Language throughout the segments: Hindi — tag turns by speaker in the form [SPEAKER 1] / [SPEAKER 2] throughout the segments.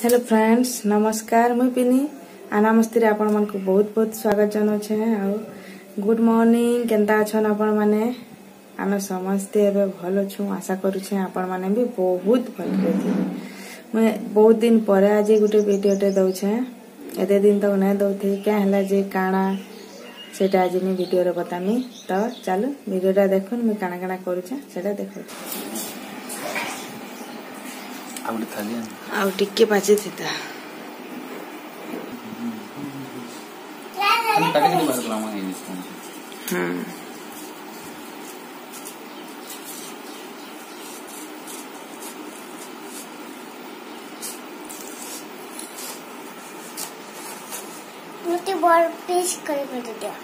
[SPEAKER 1] हेलो फ्रेंड्स नमस्कार मुई पिनी नमस्ते आपण मन को बहुत बहुत स्वागत जनाछे गुड मॉर्निंग केंता अछन आपण माने आमे समस्ते एबे भल छु आशा करूछे आपण माने भी बहुत भल रहथि मैं बहुत दिन परे आज गुटे वीडियोटे दउछे एते दिन तक नै दउथे क्या हला जे काना सेटा आज मी वीडियो रे बतामी तो चलो वीडियोटा देखुन मैं काना काना करूछे सेटा देखो आउ टिके पाचे थिता
[SPEAKER 2] मुझे बॉल पीस कर दिया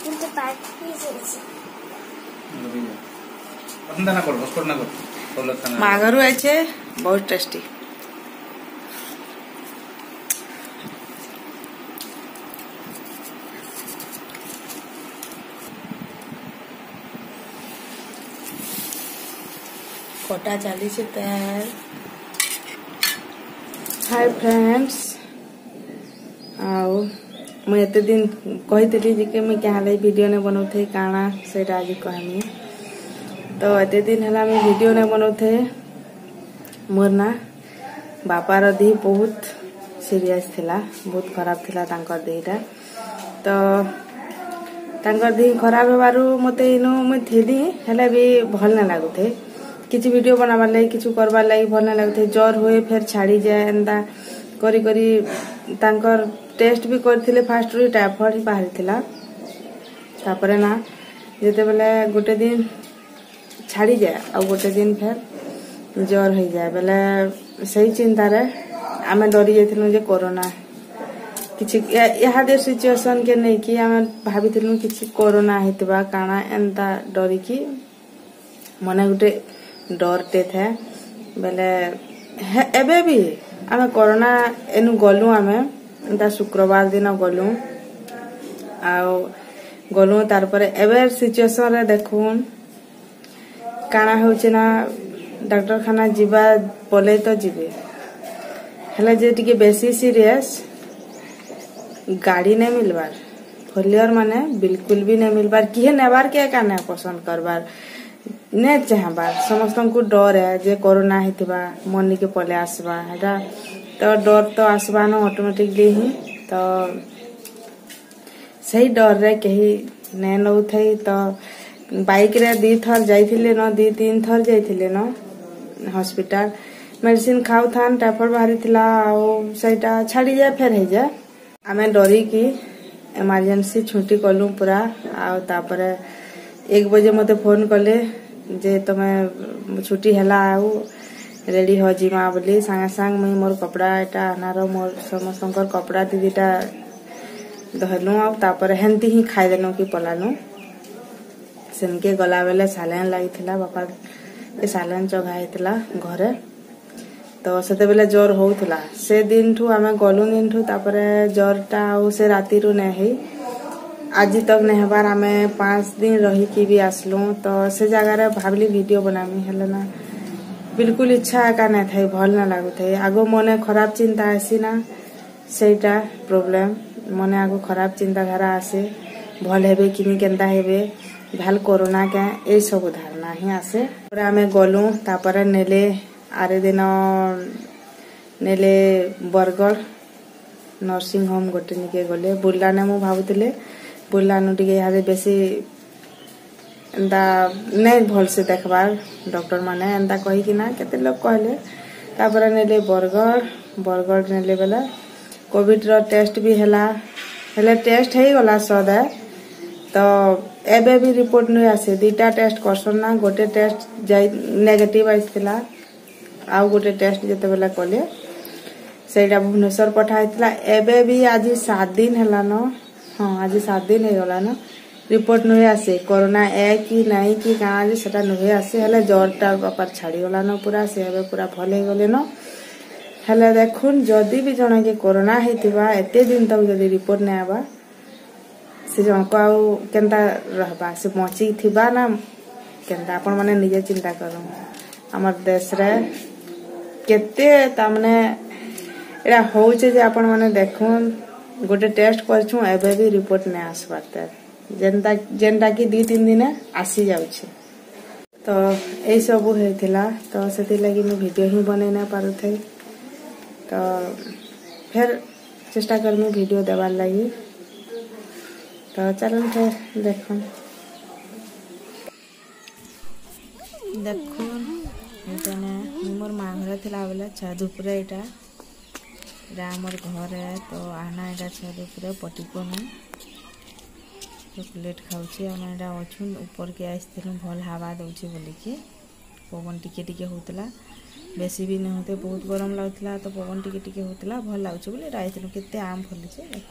[SPEAKER 2] मुझे पार्ट पीस
[SPEAKER 3] पसंद ना कर बस ना कर
[SPEAKER 1] मागरू आछे बहुत टेस्टी कोटा चाली से तैयार। हाय फ्रेंड्स आओ मैं एते दिन कही जे के मैं क्या वीडियो ने बनौथे काना सेटा आज कहमी तो एते दिन हला मैं वीडियो ने बनौथे मोर ना बापार देह बहुत सीरियस थिला बहुत खराब थिला तांकर देहटा तो तांकर देह खराब हेबारु मते इनो मैं थिली हला भी भल ना लागुथे किछि वीडियो बनाबार लागि किछु करबार लागि भल ना लागुथे ज्वर होए फिर छाड़ी जाए एंदा करी करी तांकर टेस्ट भी करथिले फास्ट री टाइफॉइड ही बाहर थिला तापरे ना जेते बेले गोटे दिन छाड़ी जाए और गोटे दिन फिर ज्वर हो जाए बेले सही चिंता रे आमे डरी जाइथिलु जे कोरोना किछि यादे सिचुएशन के नै कि आमे भाबिथिलु किछि कोरोना हेतबा काना एंता डरी कि मने गोटे डरते थे बेले एबे भी आमे कोरोना एनु गलु आमे एंता शुक्रवार दिन गलु तार पर एबे सिचुएशन रे देखुन काना होचे ना डॉक्टर खाना जीवा बोले तो जीवे हला जे टिके बेसी सीरियस गाड़ी नहीं मिलबार फोलियर माने बिल्कुल भी नहीं मिलबार किए नेबार के काना पसंद करबार ने चाहबार समस्त को डर है जे कोरोना हेतिबा मनी के पले आसबा हेटा तो डर तो आसबा न ऑटोमेटिकली ही तो सही डर रे कही ने नउथै तो बाइक रे दी थर जाइथिले न दी तीन थर जाइथिले न हॉस्पिटल मेडिसिन खाउ थान टाइफॉइड बाहरी थिला और सेटा छाड़ी जाए फिर हे जाए आमे डरी की इमरजेंसी छुट्टी कलु पूरा आ तापरे 1 बजे मते फोन कले जे तमे छुट्टी हला आउ रेडी हो जिमा बोली संग संग मैं मोर कपड़ा एटा अनारो मोर समस्तंकर कपड़ा दीदीटा धरलु आ तापरे हेंती ही खाइ देनु की पलानु सेनके गला बेले सालाइन लागिथिला बापा ए सालाइन चघा हेतिला घरे तो सेते बेले ज्वर होउथला से दिन ठू आमे गलु दिन ठू तापरे ज्वरटा आ से राती रु ने हे आज तक ने हबार आमे 5 दिन रही की भी आसलु तो से जगह रे भाबली वीडियो बनामी हले ना बिल्कुल इच्छा का नै थाई भल ना लागुथै आगो मने खराब चिंता आसी ना सेटा प्रॉब्लम मने आगो खराब चिंता धारा आसे भल हेबे किनी केंता हेबे भाल कोरोना के ए सब धारणा ही आसे पूरा आमे गलु तापरे नेले आरे दिन नेले बरगढ़ नर्सिंग होम गोटे निके गले बुल्लाने मु भाबुतले बुल्लानु टिके यादे बेसी एंदा नै भल से देखबार डॉक्टर माने एंदा कहि कि ना केते लोग कहले तापरे नेले बरगढ़ नेले बेला कोविड रो टेस्ट भी हला हेले टेस्ट हेई गला सदा तो एबे भी रिपोर्ट नै आसे दीटा टेस्ट करसन ना गोटे टेस्ट जाई नेगेटिव आइथिला आ गोटे टेस्ट जते बेला कले सेटा भुवनेश्वर पठाइथिला एबे भी आज 7 दिन हला न हां आज 7 दिन हे गला न रिपोर्ट नै आसे कोरोना ए कि नाही कि काना जे सेटा नै आसे हले ज्वरटा बापर छाड़ी गला न पूरा से एबे पूरा भले गले न हले देखुन जदी भी जणा के कोरोना हेतिबा एते दिन तक जदी रिपोर्ट नै आबा से जनको आउ केंता रहबा से पहुंची थिबा ना केंता अपन माने निजे चिंता करू हमर देश रे केते तामने एड़ा होउचे जे आपण माने देखुन गोटे टेस्ट करछु एबे भी रिपोर्ट नै आसबार जेनटा कि 2-3 दिन आसी जाउछे तो यही सब होता तो से लगी मैं वीडियो ही बन ना पार थे तो फिर चेष्टा करमी वीडियो देवार लगी तो चलन फिर देखो मोर माँ घर थी बोले छत उपर यहाँ आमर घर है तो आना यहाँ छत उपर पटिकोना चॉकलेट खाऊे आम यहाँ अच्छु ऊपर के आसलु भल हवा दौचे बोलिकी पवन टिके टिके होता बेसी भी नहीं होते बहुत गरम लगुला तो पवन टिके टिके होता भल लगे बोले आसलु केते आम फलिचे देख